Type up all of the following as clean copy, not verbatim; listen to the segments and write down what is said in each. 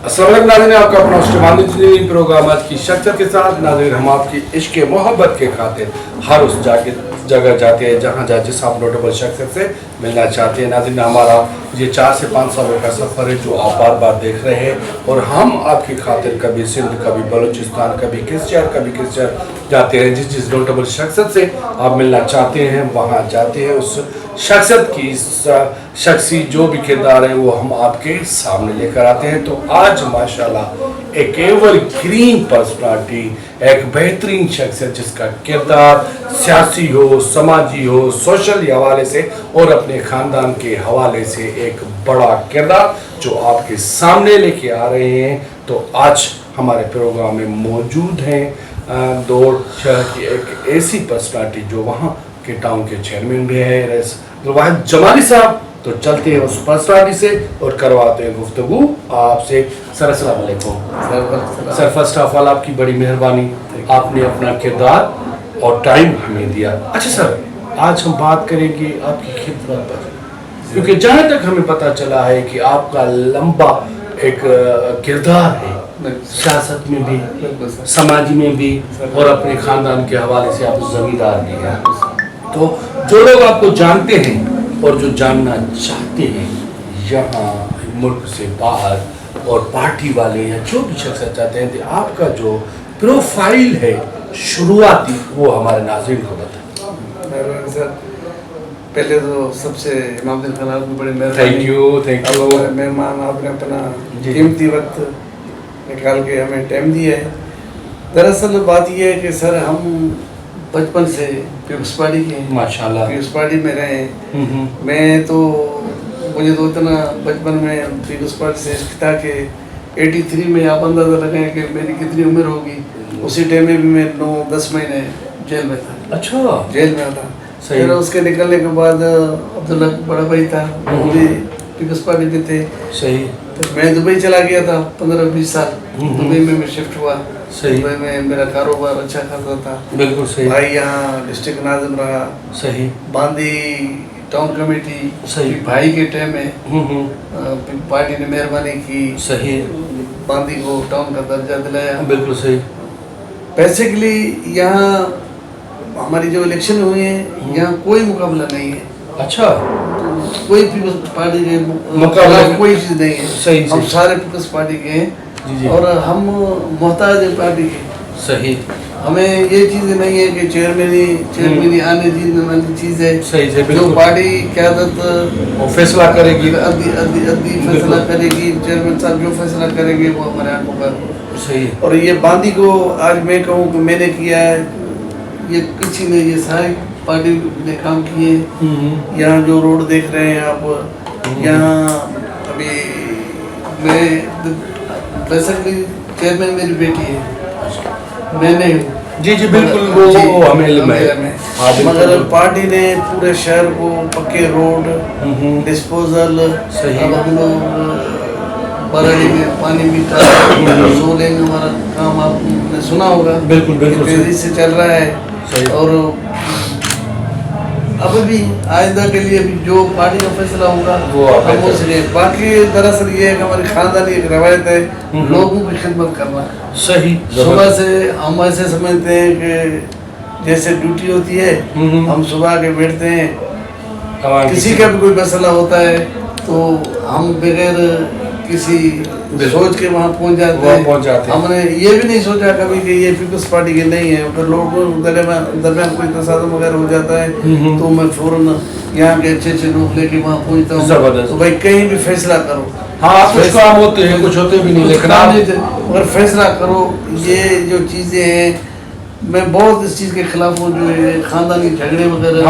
अस्सलाम वालेकुम नाज़रीन, आपका अपना उस्ताद प्रोग्राम आज की शख्सियत के साथ। नाज़रीन, हम आपकी इश्क मोहब्बत के खातिर हर उस जगह जाते हैं जहाँ जिस आप नोटेबल शख्सियत से मिलना चाहते हैं। नाज़रीन, हमारा ये 4 से 5 सालों का सफ़र है जो आप बार बार देख रहे हैं और हम आपकी खातिर कभी सिंध, कभी बलूचिस्तान, कभी किस शहर जाते हैं। जिस नोटेबल शख्सियत से आप मिलना चाहते हैं वहाँ जाते हैं। उस शख्सियत की शख्सी जो भी किरदार है वो हम आपके सामने लेकर आते हैं। तो आज माशाल्लाह एक एवरग्रीन पर्सनालिटी, एक बेहतरीन शख्सियत जिसका किरदार सियासी हो, समाजी हो, सोशल हवाले से और अपने ख़ानदान के हवाले से एक बड़ा किरदार जो आपके सामने लेके आ रहे हैं। तो आज हमारे प्रोग्राम में मौजूद हैं दौड़ शहर की एक ऐसी पर्सनालिटी जो वहाँ के टाउन के चेयरमैन भी है वाहिद जमाली साहब। तो चलते हैं उस पर्सनालिटी से और करवाते हैं गुफ्तगू आपसे। सर अस्सलाम वालेकुम। सर, फर्स्ट ऑफ ऑल आपकी बड़ी मेहरबानी, आपने अपना किरदार और टाइम हमें दिया। अच्छा सर, आज हम बात करेंगे आपकी खिदमत पर, क्योंकि जहाँ तक हमें पता चला है कि आपका लंबा एक किरदार है सियासत में भी, समाज में भी और अपने ख़ानदान के हवाले से आप ज़मींदार भी हैं। तो जो लोग आपको जानते हैं और जो जानना चाहते हैं यहाँ मुल्क से बाहर और पार्टी वाले या जो भी शख्स चाहते हैं कि आपका जो प्रोफाइल है शुरुआती वो हमारे नाज़रीन को बताएं। सर, पहले तो सबसे इमामुद्दीन खान आपको बड़े मेहरबानी। थैंक यू मेहमान, आपने अपना कीमती वक्त निकाल के हमें टाइम दिया है। दरअसल बात यह है कि सर हम बचपन से पीपल्स पार्टी के माशाल्लाह पीपल्स पार्टी में रहे हैं। मैं तो मुझे तो इतना बचपन में पीपल्स पार्टी से इश्क था कि 83 में आप अंदाज़ा लगाएं कि मेरी कितनी उम्र होगी। उसी टाइम में भी मैं 9-10 महीने जेल में था। अच्छा, जेल में था। फिर उसके निकलने के बाद अब्दुल्ला बड़ा भाई था, वो भी पीपल्स पार्टी में थे। सही। तो मैं दुबई चला गया था 15-20 साल। दुबई में मैं शिफ्ट हुआ। सही। दुबई में मेरा कारोबार अच्छा खासा था। बिल्कुल सही। भाई यहाँ डिस्ट्रिक्ट नाज़िम रहा। सही। बांदी टाउन कमेटी। सही। भाई के टाइम में पार्टी ने मेहरबानी की। सही। बांदी को टाउन का दर्जा दिलाया। बिल्कुल सही। पैसे के लिए यहाँ हमारी जो इलेक्शन हुए हैं यहाँ कोई मुकाबला नहीं है। अच्छा, कोई पीपल्स पार्टी के मुकाबला कोई चीज़ नहीं है। सही। हम सारे पीपल्स पार्टी के हैं जी। और हम मोहताज हैं पार्टी के। सही। हमें ये चीज़ नहीं है कि चेयरमैनी आने जीतने वाली चीज़ है। सही से जो पार्टी क़यादत वो फैसला करेगी, अद्दी फैसला करेगी। चेयरमैन साहब जो फैसला करेंगे वो हमारे आंखों पर। सही। और ये बांदी को आज मैं कहूँ कि मैंने किया है, ये किसी ने, ये सारी पार्टी ने काम किए। यहाँ जो रोड देख रहे हैं आप, यहाँ अभी मैं बेसिकली चेयरमैन मेरी बेटी है, मैं नहीं हूँ। जी बिल्कुल, वो हमें मगर पार्टी ने पूरे शहर को पक्के रोड, डिस्पोजल, अब हम लोग बराड़ी में पानी मीटर, सोलिंग हमारा काम आपने सुना होगा। बिल्कुल तेजी से चल रहा है। और अब भी आइंदा के लिए भी जो पार्टी का फैसला होगा वो हम उसके। बाकी दरअसल ये है कि हमारी खानदानी एक रवायत है लोगों की खिदमत करना। सही। सुबह से हम ऐसे समझते हैं कि जैसे ड्यूटी होती है, हम सुबह के बैठते हैं, किसी का भी कोई मसला होता है तो हम बगैर किसी सोच के वहाँ पहुँच जाते हैं। हमने ये भी नहीं सोचा कभी कि ये पीपल्स पार्टी के नहीं है। अगर लोगों दरमियान कोई तसादम वगैरह हो जाता है तो मैं फौरन यहाँ के अच्छे लोग लेके वहाँ पहुँचता हूँ। तो भाई कहीं भी फैसला करो। हाँ, कुछ काम होते हैं, कुछ होते भी नहीं, लेकिन अगर फैसला करो। ये जो चीज़ें हैं, मैं बहुत इस चीज़ के खिलाफ हूँ जो ये खानदानी झगड़े वगैरह,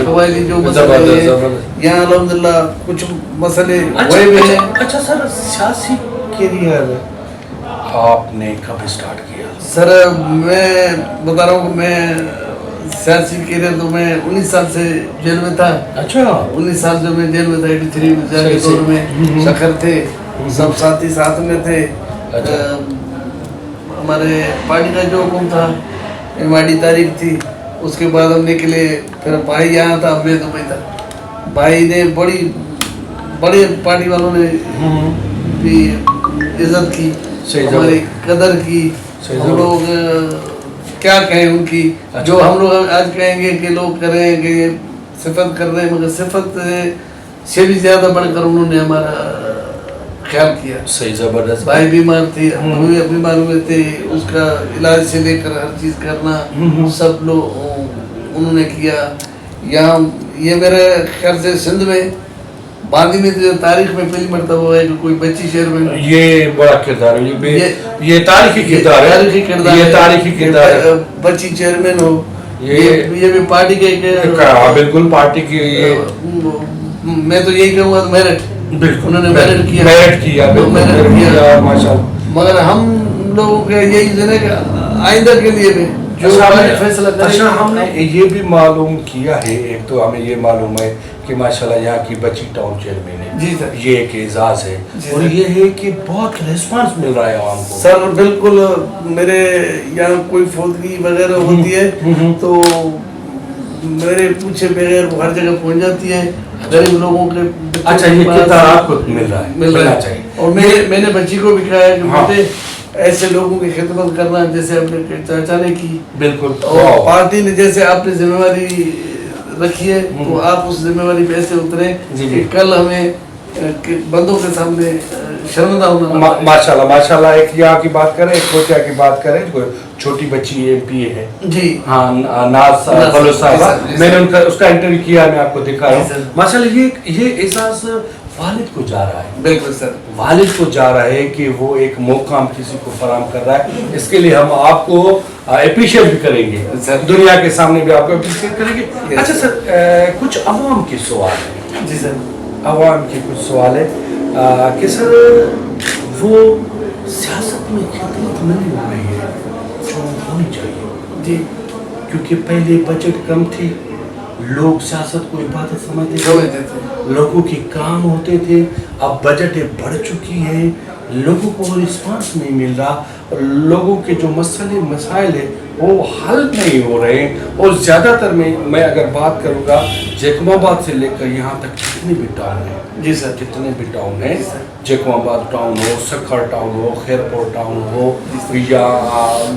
कबायली जो मसले हैं यहाँ अल्हम्दुलिल्लाह कुछ मसले हुए भी हैं। अच्छा सर, सियासी कैरियर आपने कब स्टार्ट किया? सर मैं बता रहा हूँ, मैं सियासी कैरियर तो मैं 19 साल से जेल में था। अच्छा, 19 साल जो मैं जेल में था 83 के दौर में सखर थे, सब साथी साथ में थे। हमारे पार्टी का जो हुक्म था, MID तारीख थी, उसके बाद हम निकले। फिर भाई यहाँ था, मैं दुबई था। भाई ने बड़ी पार्टी वालों ने भी इज्जत की, सही हमारी कदर की, हम लोग क्या कहें उनकी, जो हम लोग आज कहेंगे कि लोग करें कि ये सिफत कर रहे हैं, मगर सिफत से भी ज़्यादा बढ़कर उन्होंने हमारा ख्याल किया। सही, ज़बरदस्त। भाई बीमार थे, हम भी बीमार हुए थे, उसका इलाज से लेकर हर चीज़ करना सब लोग उन्होंने किया। यहाँ ये मेरे ख्याल से सिंध में बांदी में जो तारीख में पहली मरतबा है कि कोई बच्ची चेयरमैन, ये बड़ा किरदार है, ये तारीखी किरदार है, ये तारीखी किरदार है, बच्ची चेयरमैन हो, ये भी पार्टी के बिल्कुल पार्टी की, मैं तो यही कहूँगा मेरिट, बिल्कुल उन्होंने मेरिट किया, मेरिट किया माशाल्लाह। मगर हम लोगों के यही जने कि आइंदा के लिए भी जो फैसला करें। अच्छा, हमने ये भी मालूम किया है, एक तो हमें ये मालूम है कि माशाल्लाह यहाँ की बच्ची टाउन चेयरमैन है जी सर, ये एक एजाज है, और ये है कि बहुत रिस्पांस मिल रहा है आवाम को। सर बिल्कुल, मेरे यहाँ कोई फौतगी वगैरह होती है तो मेरे पूछे बगैर वो हर जगह पहुँच जाती है, गरीब लोगों के। अच्छा, ये कितना आपको मिल रहा है, मिलना चाहिए। और मैंने बच्ची को भी कहा है कि बेटे ऐसे लोगों की खिदमत करना जैसे अपने चाचा ने की, बिल्कुल, और पार्टी ने जैसे आपने जिम्मेवारी रखी है तो आप उस जिम्मेवारी पे ऐसे उतरे कि कल हमें बंदों के सामने शर्मिंदा होना। माशाल्लाह माशाल्लाह। एक यहाँ की बात करें, एक कोटिया की बात करें, कोई छोटी बच्ची MP है जी, हाँ, नाज फलो साहबा, मैंने उनका उसका इंटरव्यू किया, मैं आपको दिखा रहा हूँ माशाल्लाह। ये एहसास वालिद को जा रहा है, बिल्कुल सर, वालिद को जा रहा है कि वो एक मौका किसी को फराहम कर रहा है। इसके लिए हम आपको अप्रिशिएट भी करेंगे, दुनिया के सामने भी आपको अप्रिशिएट करेंगे। अच्छा सर, कुछ अवाम के सवाल है जी सर, अवाम के कुछ सवाल है कि सर वो सियासत में खिदमत नहीं हो रही है जो होनी चाहिए जी, क्योंकि पहले बजट कम थी, लोग सियासत को इबादत समझते थे, लोगों के काम होते थे। अब बजटें बढ़ चुकी है, लोगों को रिस्पांस नहीं मिल रहा, और लोगों के जो मसले मसाइल है वो हल नहीं हो रहे हैं। और ज़्यादातर मैं अगर बात करूँगा, जैकमाबाद से लेकर यहाँ तक जितने भी टाउन हैं जी सर, जितने भी टाउन हैं, जैकमाबाद टाउन हो, सखर टाउन हो, खैरपुर टाउन हो, या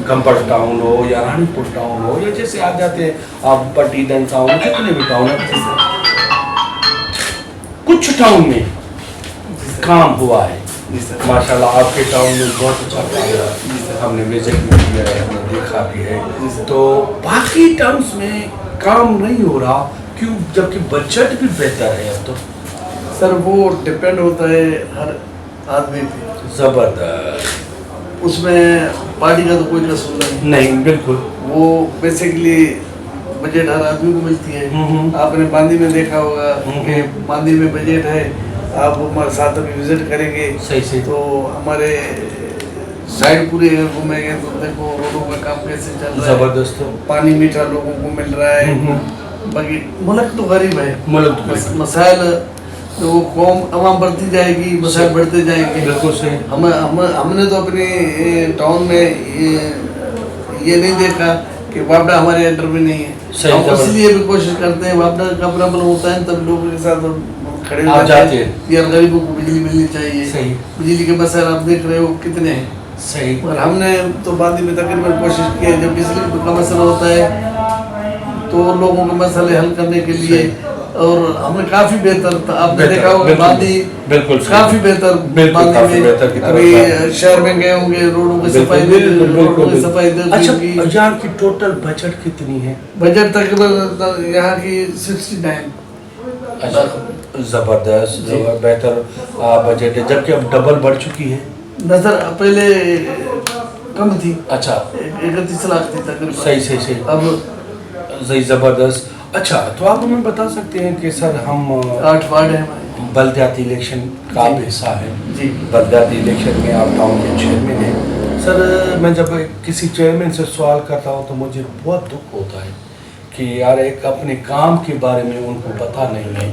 गंबर टाउन हो, या रानीपुर टाउन हो, या जैसे आ जाते हैं आप पट्टीदन टाउन, जितने भी टाउन हैं, कुछ टाउन में काम हुआ है माशाल्लाह। आपके टाउन में बहुत अच्छा काम है, हमने विजिट भी किया है, हमने देखा भी है। तो बाकी टाउन्स में काम नहीं हो रहा क्यों, जबकि बजट भी बेहतर है अब तो? सर वो डिपेंड होता है हर आदमी पे, जबरदस्त, उसमें पार्टी का तो कोई कसूर नहीं, बिल्कुल। वो बेसिकली बजट हर आदमी को मिलती है। आपने बांदी में देखा होगा कि बांदी में बजट है, आप हमारे साथ अभी विजिट करेंगे सही तो हमारे साइड पूरे घूमेंगे तो देखो रोडों का काम कैसे चल रहा है, जबरदस्त, पानी मीठा लोगों को मिल रहा है। बाकी मुल्क तो गरीब है, मुल्क मसाइल तो वो कौम अवाम बढ़ती जाएगी, मसाइल बढ़ते जाएंगे। बिल्कुल सही। हमने तो अपने टाउन में ये नहीं देखा कि वापडा हमारे अंडर में नहीं है, हम इसलिए भी कोशिश करते हैं, वापडा का प्रॉब्लम होता है तब लोगों के साथ खड़े हो जाते हैं, यार गरीबों को बिजली मिलनी चाहिए। सही, बिजली के मसाइल आप देख रहे हो कितने हैं। सही, और हमने तो बांदी में तकरीबन कोशिश की है, जब बिजली का मसला होता है तो लोगों के मसले हल करने के लिए, और हमने काफी बेहतर आपने देखा होगा बांदी बिल्कुल काफी बेहतर, बांदी में अभी शहर में गए होंगे, रोडों की सफाई। अच्छा, यहाँ की टोटल बजट कितनी है? बजट तकरीबन यहाँ की 69। अच्छा, जबरदस्त, बेहतर बजट है, जबकि अब डबल बढ़ चुकी है। नजर पहले कम थी, अच्छा 31 लाख थी तकरीबन, सही, अब सही, जबरदस्त। अच्छा, तो आप हमें बता सकते हैं कि सर हम 8 वार्ड है हमारे, बलदियाती इलेक्शन का आप हिस्सा है जी, बलदियाती इलेक्शन में आप टाउन के चेयरमैन हैं। सर मैं जब किसी चेयरमैन से सवाल करता हूँ तो मुझे बहुत दुख होता है कि यार एक अपने काम के बारे में उनको पता नहीं है।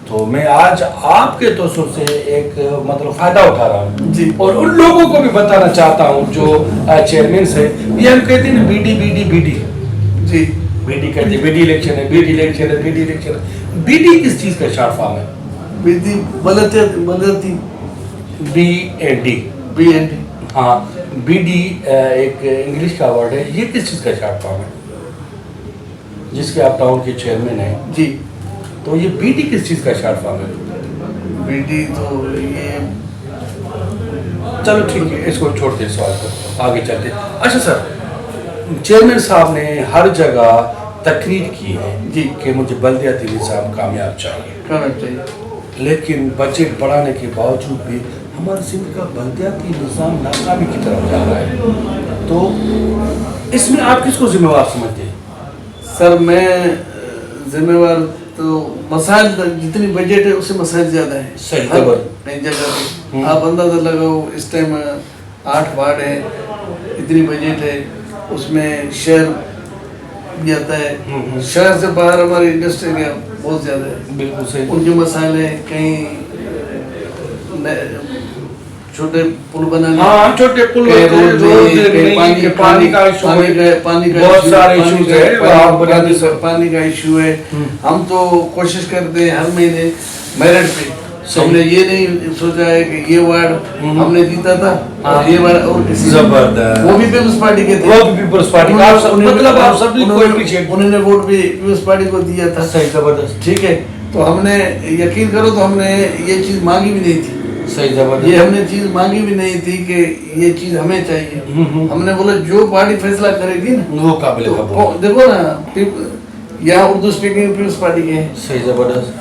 तो मैं आज आपके तौर से एक मतलब फ़ायदा उठा रहा हूँ जी, और उन लोगों को भी बताना चाहता हूँ जो चेयरमैन से, ये हम कहते हैं बीडी जी, बीडी कहते हैं, बीडी इलेक्शन है, बीडी इलेक्शन है, बीडी इलेक्शन है। बीडी किस चीज़ का शॉर्ट फॉर्म है? BD बलती BAD, BND। हाँ, BD एक इंग्लिश का वर्ड है, ये किस चीज़ का शॉर्ट फॉर्म है? जिसके आप टाउन के चेयरमैन हैं जी। तो ये BD किस चीज़ का शॉर्ट फॉर्म है? BD तो ये, चलो ठीक है, इसको छोड़ते हैं सवाल को, आगे चलते हैं। अच्छा सर, चेयरमैन साहब ने हर जगह तकरीर की है जी कि मुझे बल्दियाती निज़ाम कामयाब चाहिए, करना चाहिए, लेकिन बजट बढ़ाने के बावजूद भी हमारे सिंध का बल्दियाती निज़ाम नाकामी की तरफ जा रहा है। तो इसमें आप किसको जिम्मेवार समझते हैं? सर मैं जिम्मेवार तो मसाइल जितनी बजट है उससे मसाइल ज़्यादा है सही हर खबर। कई जगह पे। आप अंदाज़ा लगाओ, इस टाइम 8 वार्ड है, इतनी बजट है, उसमें शहर भी आता है, शहर से बाहर हमारी इंडस्ट्री का बहुत ज़्यादा है, बिल्कुल सही। उनके मसाइल है, कहीं छोटे पुल बनाने, हाँ, छोटे पुल कहीं होते हैं, रोड रोड नहीं, कहीं पानी का इशू है, पानी का बहुत issue, सारे पानी issues का- है, पानी- आप बता पानी- दीजिए। पानी का इशू है। हम तो कोशिश करते हैं हर महीने मेरिट पे, हमने ये नहीं सोचा है कि ये वार्ड हमने जीता था और ये वार्ड और किसी जबरदस्त। वो भी पीपल्स पार्टी के थे, वो भी पीपल्स पार्टी का, आप सब मतलब आप सब को appreciate- उन्होंने वोट भी पीपल्स पार्टी को दिया था। सही, जबरदस्त, ठीक है, तो हमने यकीन करो तो हमने ये चीज़ मांगी भी नहीं थी, सही, जबरदस्त। ये हमने चीज़ मांगी भी नहीं थी कि ये चीज़ हमें चाहिए। हमने बोला जो पार्टी फैसला करेगी ना वो काबिल तो कबूल। देखो ना, यहाँ उर्दू स्पीकिंग पीपल्स पार्टी के हैं, सही, जबरदस्त,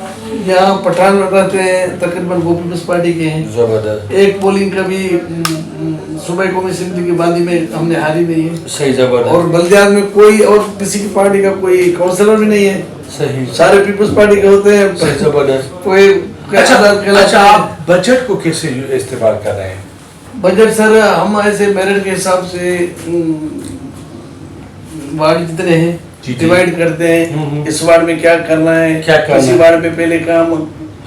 यहाँ पठान रहते हैं तकरीबन वो पीपल्स पार्टी के हैं। जबरदस्त, एक पोलिंग का भी सूबाई कौमी असेंबली की बांदी में हमने हारी नहीं है, सही, जबरदस्त, और बल्दियात में कोई और किसी की पार्टी का कोई काउंसलर भी नहीं है, सही, सारे पीपल्स पार्टी के होते हैं। सही, जबरदस्त। कोई अच्छा, आप बजट को कैसे इस्तेमाल कर रहे हैं? बजट सर हम ऐसे मेरिट के हिसाब से वार्ड जितने हैं जी, जी। डिवाइड करते हैं, इस वार्ड में क्या करना है, क्या करना किसी है। वार्ड में पहले काम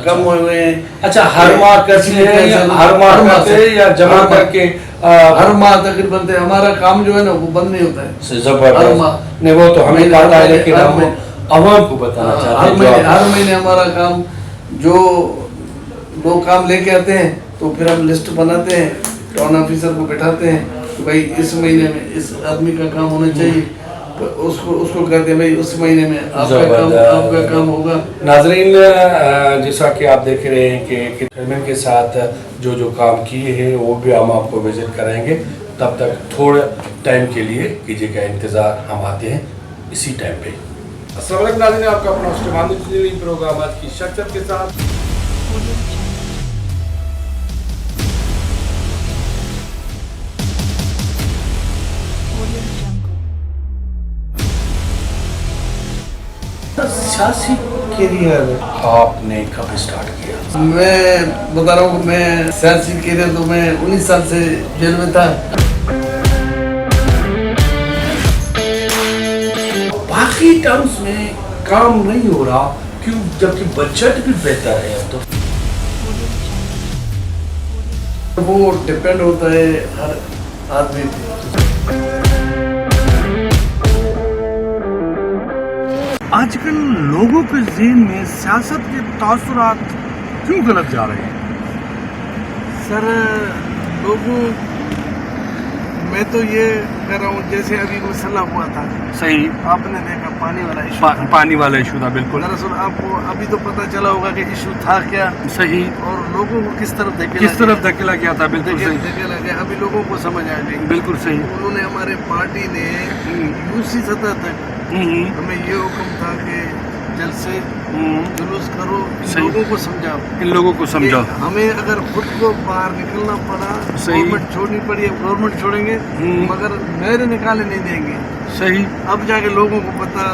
कम हुए हैं। अच्छा, हर माह करते हैं या हर माह करते हैं या जमा करके हर माह तकरीबन से हमारा काम जो है ना वो बंद नहीं होता है, हर जबरदस्त। माह। नहीं, वो तो हमें पता है, लेकिन हर हम महीने- आवाम को बताना चाहते हर हैं जो महीने आप- हर महीने हमारा काम जो लोग काम लेके आते हैं तो फिर हम लिस्ट बनाते हैं, टाउन ऑफिसर को बैठाते हैं कि भाई इस महीने में इस आदमी का काम होना चाहिए, तो उसको कहते हैं भाई उस महीने में आपका काम होगा। नाजरीन, जैसा कि आप देख रहे हैं कि चेयरमैन के साथ जो जो काम किए हैं वो भी हम आपको विजिट कराएंगे। तब तक थोड़ा टाइम के लिए कीजिएगा इंतज़ार, हम आते हैं इसी टाइम पे। अस्सलाम वालेकुम नाज़रीन, आपका अपना उस्मानी प्रोग्राम आज की शख्सियत के साथ। सियासी करियर आपने कब स्टार्ट किया? मैं बता रहा हूँ, मैं सियासी करियर तो मैं 19 साल से जेल में था। बाकी टर्म्स में काम नहीं हो रहा क्यों, जबकि बजट भी बेहतर है अब तो? वो डिपेंड होता है हर आदमी पे। आजकल लोगों के ज़हन में सियासत के तासुरात क्यों गलत जा रहे हैं? सर लोगों, मैं तो ये कर रहा हूँ, जैसे अभी मसला हुआ था, सही, आपने देखा पानी वाला इशू था। पानी वाला इशू था, बिल्कुल दरअसल आपको अभी तो पता चला होगा कि इशू था क्या सही। और लोगों को किस तरफ किस तरफ धकेला गया था, बिल्कुल सही, धकेला गया, अभी लोगों को समझ आ गई। बिल्कुल सही। उन्होंने हमारे पार्टी ने यूसी सतह तक हमें ये हुक्म था कि जलसे जुलूस करो, इन सही। लोगों को समझाओ, इन लोगों को समझाओ। कि हमें अगर खुद को बाहर निकलना पड़ा, सही। गवर्नमेंट छोड़नी पड़ी, गवर्नमेंट छोड़ेंगे मगर नहरें निकाले नहीं देंगे। सही, अब जाके लोगों को पता,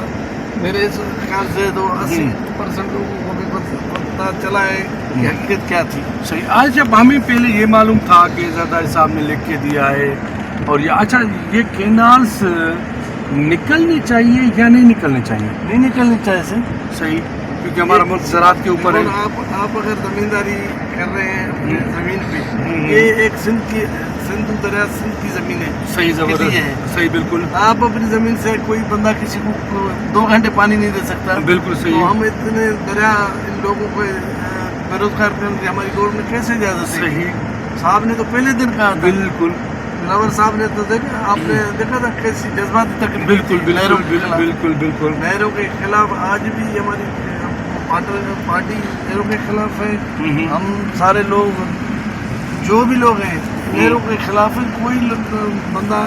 मेरे इस ख्याल से तो 80% लोगों को भी पता चला है कि हकीकत क्या थी। सही। आज जब हमें पहले ये मालूम था कि ज़रदारी साहब ने लिख के दिया है, और ये अच्छा, ये कैनाल्स निकलनी चाहिए या नहीं निकलनी चाहिए? नहीं निकलनी चाहिए सर। सही, क्योंकि हमारा मुल्क ज़राअत के ऊपर है। आप अगर जमींदारी कर रहे हैं अपनी जमीन पे, ये एक सिंधु दरिया सिंध की जमीन है, सही, किसी है। जबरदस्त, सही, बिल्कुल आप अपनी जमीन से कोई बंदा किसी को 2 घंटे पानी नहीं दे सकता। बिल्कुल सही। तो हम इतने दरिया इन लोगों को बेरोजगार करने की हमारी गवर्नमेंट कैसे इजाजत है? सही। साहब ने तो पहले दिन कहा था, बिल्कुल दिलावर साहब ने तो देखा, आपने देखा था कैसी जज्बाती तकरीर बिल्कुल थी नहरों बिल्कुल के खिलाफ। बिल्कुल बिल्कुल नहरों के खिलाफ आज भी हमारी पार्टी नहरों के खिलाफ है। हम सारे लोग जो भी लोग हैं नहरों के खिलाफ है। कोई बंदा,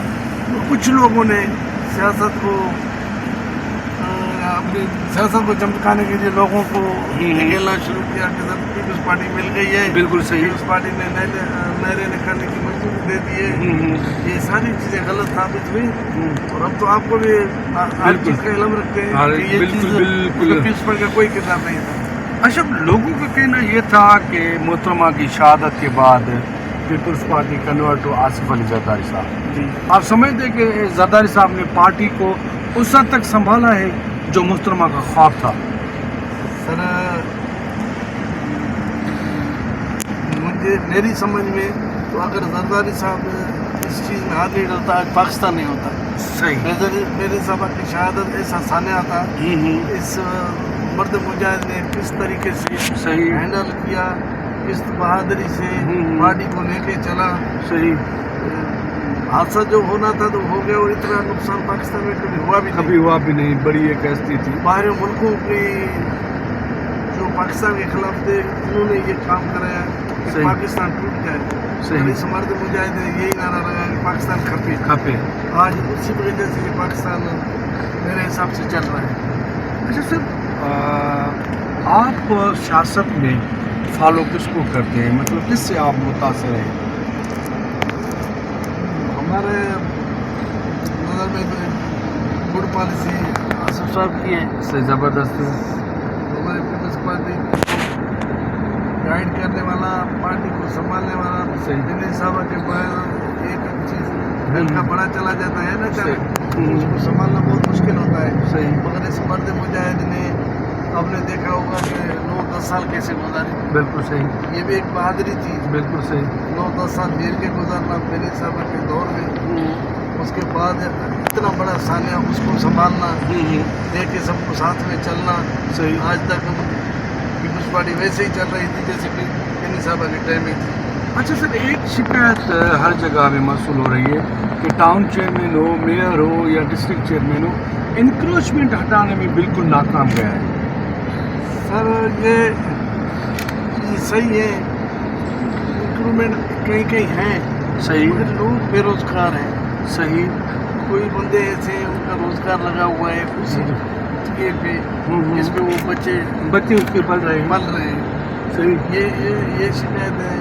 कुछ लोगों ने सियासत को अपनी सियासत को चमकाने के लिए लोगों को निकलना शुरू किया कि सर पीपल्स पार्टी मिल गई है, बिल्कुल सही। पीपल्स पार्टी ने नहरें निकालने की मंजूरी दे दी है। ये सारी चीज़ें गलत साबित हुई और अब तो आपको भी हर चीज़ का इल्म रखते हैं कि ये चीज़ पीपल्स पार्टी का कोई किरदार नहीं था। अच्छा, लोगों का कहना ये था कि मोहतरमा की शहादत के बाद पीपल्स पार्टी कन्वर्ट टू आसिफ अली जरदारी साहब। आप समझते हैं कि जरदारी साहब ने पार्टी को उस हद तक संभाला है जो मोहतरमा का ख्वाब था? सर मेरी समझ में तो अगर जरदारी साहब इस चीज़ में हाथ नहीं डालता आज पाकिस्तान नहीं होता। सही। मेरे साहब की शहादत ऐसा सानिया था। इस मर्द मुजाहिद ने किस तरीके से सही हैंडल किया, किस बहादुरी से पार्टी को लेके चला। सही। हादसा जो होना था तो हो गया और इतना नुकसान पाकिस्तान में कभी हुआ भी नहीं। बड़ी एक हस्ती थी। बाहरी मुल्कों के जो पाकिस्तान के खिलाफ थे उन्होंने ये काम कराया कि पाकिस्तान टूट जाए। और इस मर्द मुजाहिद ने यही नारा लगाया कि पाकिस्तान खपे। आज उसी वजह से ये पाकिस्तान मेरे हिसाब से चल रहा है। अच्छा सर, आप सियासत में फॉलो किसको करते हैं, मतलब किससे आप मुतासर हैं? हमारे नज़र में तो गुड पॉलिसी आसिफ साहब की है। से ज़बरदस्त है। हमारे पीपल्स पार्टी गाइड करने वाला, पार्टी को संभालने वाला दिनेश साहब के बाद एक चीज़ घर का बड़ा चला जाता है ना, उसको संभालना बहुत मुश्किल होता है। सही। मगर इस मर्द मुजाहिद ने आपने देखा होगा कि 9-10 साल कैसे गुजारे। बिल्कुल सही। ये भी एक बहादुरी थी। बिल्कुल सही। 9-10 साल मिल के गुजारना मेरे साहब के दौर में। उसके बाद इतना बड़ा सानिया उसको संभालना, देख के सबको साथ में चलना। सही। आज तक पीपल्स पार्टी वैसे ही चल रही थी जैसे कि दिनेश साहब के टाइम में थी। अच्छा सर, एक शिकायत हर जगह में मौसूल हो रही है कि टाउन चेयरमैन हो, मेयर हो या डिस्ट्रिक्ट चेयरमैन हो, इंक्रोचमेंट हटाने में बिल्कुल नाकाम गया है। सर ये चीज़ सही है, इंक्रूवमेंट कहीं कहीं है। सही। मगर लोग बेरोजगार हैं। सही। कोई बंदे ऐसे हैं उनका रोजगार लगा हुआ है उसी ये पे जिस पे वो बच्चे उसके पल रहे हैं। सही। ये शिकायत है,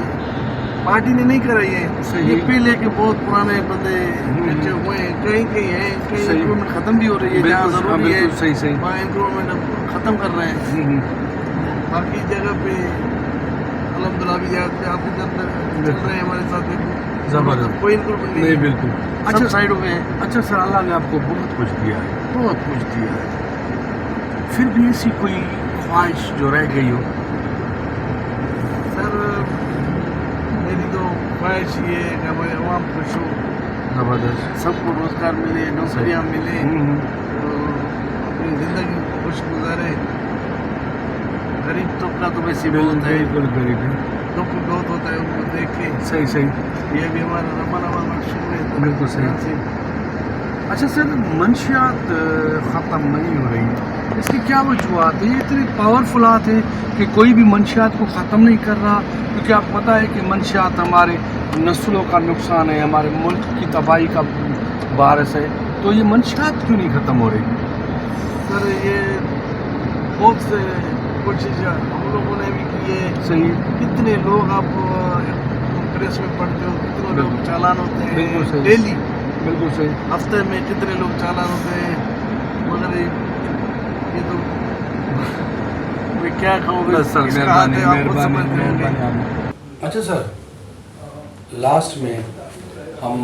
पार्टी ने नहीं कराई है। सही। ये पहले के बहुत पुराने बंदे बच्चे हुए हैं, कहीं कहीं हैं, कहीं इंक्रूवमेंट खत्म भी हो रही है जहाँ जरूरी है। सही। वहाँ इंक्रूवमेंट अब खत्म कर रहे हैं। बाकी जगह पे अल्हम्दुलिल्लाह भी आप चल रहे हैं हमारे साथ। देखो ज़बरदस्त। कोई इंक्रूवमेंट नहीं, बिल्कुल। अच्छा साइड हो गए हैं। अच्छा सर, अल्लाह ने आपको बहुत कुछ दिया है, बहुत कुछ दिया है, फिर भी ऐसी कोई ख्वाहिश जो रह गई हो? सर मेरी तो ख्वाहिश ये है कि हमारे अवाम खुश हो, ज़बरदस्त, सबको रोज़गार मिले, नौकरियाँ मिले, तो अपनी ज़िंदगी खुश गुजारे। गरीब तबका तो वैसे बहुत है, बिल्कुल गरीब है, दुख बहुत होता है उनको देख के। सही। ये भी हमारा रमन मकसूद है। बिल्कुल सही। अच्छा सर, मंशियात ख़त्म नहीं हो रही, इसकी क्या वजूहत है? ये इतनी पावरफुल हाथ है कि कोई भी मंशियात को ख़त्म नहीं कर रहा, क्योंकि आपको पता है कि मंशियात हमारे नस्लों का नुकसान है, हमारे मुल्क की तबाही का बारस है, तो ये मंशियात क्यों नहीं ख़त्म हो रही? सर ये बहुत से कोशिश हम लोगों ने भी की है। सही। कितने लोग आप प्रेस में पढ़ते हो, कितने लोग चालान होते बिल्कुल हैं सही। डेली, बिल्कुल सही। हफ्ते में कितने लोग चालान होते हैं। मगर ये तो मैं क्या कहूँगा, इसका हाथ है, आप खुद समझते होंगे। अच्छा सर, लास्ट में हम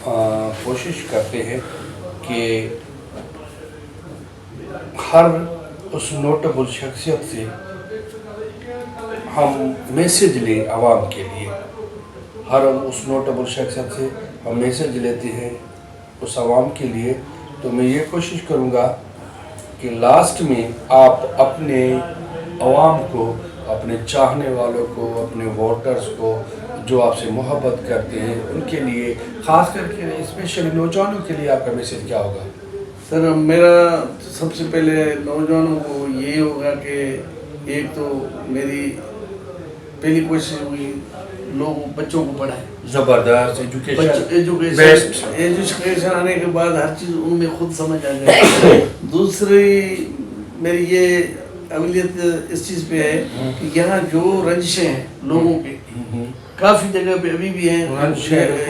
कोशिश करते हैं कि हर उस नोटेबल शख्सियत से हम मैसेज लें आवाम के लिए, हर उस नोटेबल शख्सियत से हम मैसेज लेते हैं उस आवाम के लिए। तो मैं ये कोशिश करूँगा कि लास्ट में आप अपने आवाम को, अपने चाहने वालों को, अपने वोटर्स को جو آپ سے محبت کرتے ہیں ان کے لیے خاص کر کے اسپیشلی نوجوانوں کے لیے آپ کا میسیج کیا ہوگا؟ سر میرا سب سے پہلے نوجوانوں کو یہ ہوگا کہ ایک تو میری پہلی کوشش ہوئی لوگ بچوں کو پڑھائیں، زبردست ایجوکیشن آنے کے بعد ہر چیز ان میں خود سمجھ آ جائے. دوسری میری یہ اہمیت اس چیز پہ ہے کہ یہاں جو رنجشیں ہیں لوگوں کی کافی جگہ پہ ابھی بھی ہیں،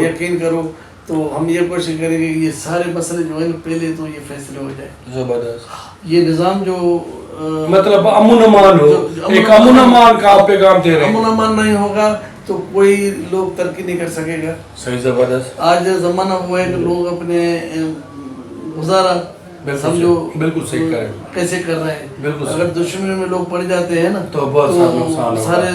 یقین کرو تو ہم یہ کوشش کریں گے کہ یہ سارے مسئلے جو ہیں پہلے تو یہ فیصلے ہو جائے. زبردست. یہ نظام جو مطلب امن امان ہو، ایک امن امان کا آپ پیغام دے رہے ہیں. امن امان نہیں ہوگا تو کوئی لوگ ترقی نہیں کر سکے گا. صحیح. زبردست. آج زمانہ ہوا ہے کہ لوگ اپنے گزارا سمجھو بالکل صحیح کریں کیسے کر رہے ہیں. بالکل. اگر دشمنی میں لوگ پڑ جاتے ہیں نا تو بہت سارا نقصان ہوگا، سارے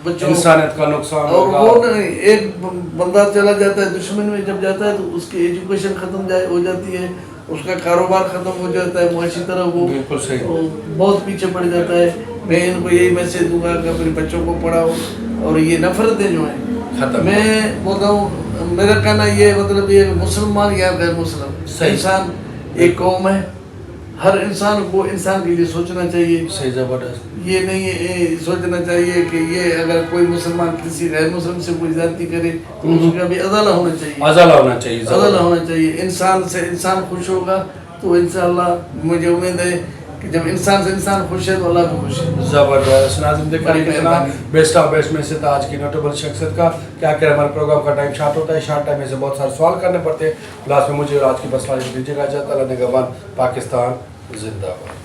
بچوں انسانیت کا نقصان اور ہوگا. وہ نہیں، ایک بندہ چلا جاتا ہے دشمن میں جب جاتا ہے تو اس کی ایجوکیشن ختم ہو جاتی ہے، اس کا کاروبار ختم ہو جاتا ہے، معاشی طرح وہ بالکل صحیح. بہت پیچھے پڑ جاتا ہے. میں ان کو یہی میسیج دوں گا کہ اپنے بچوں کو پڑھاؤ اور یہ نفرتیں جو ہیں ختم. میں بولتا ہوں، میرا کہنا یہ مطلب یہ کہ مسلمان یا غیر مسلم صحیح. انسان ایک قوم ہے. ہر انسان کو انسان کے لیے سوچنا چاہیے. صحیح. زبردست. یہ نہیں سوچنا چاہیے کہ یہ اگر کوئی مسلمان کسی غیر مسلم سے کوئی زیادتی کرے تو اس کا بھی ازالہ ہونا چاہیے. ازالہ ہونا چاہیے. ازالہ ہونا چاہیے. انسان سے انسان خوش ہوگا تو انشاءاللہ مجھے امید ہے کہ جب انسان سے انسان خوش ہے تو اللہ بھی خوش ہے. زبردست. ناظرین دیکھا کتنا بیسٹ آف بیسٹ میں سے تھا آج کی نوٹیبل شخصیت کا. کیا کہ ہمارے پروگرام کا ٹائم شارٹ ہوتا ہے، شارٹ ٹائم میں سے بہت سارے سوال کرنے پڑتے ہیں. لاسٹ میں مجھے اور آج کی بس دیجیے گا. اللہ نگہبان. پاکستان زندہ باد.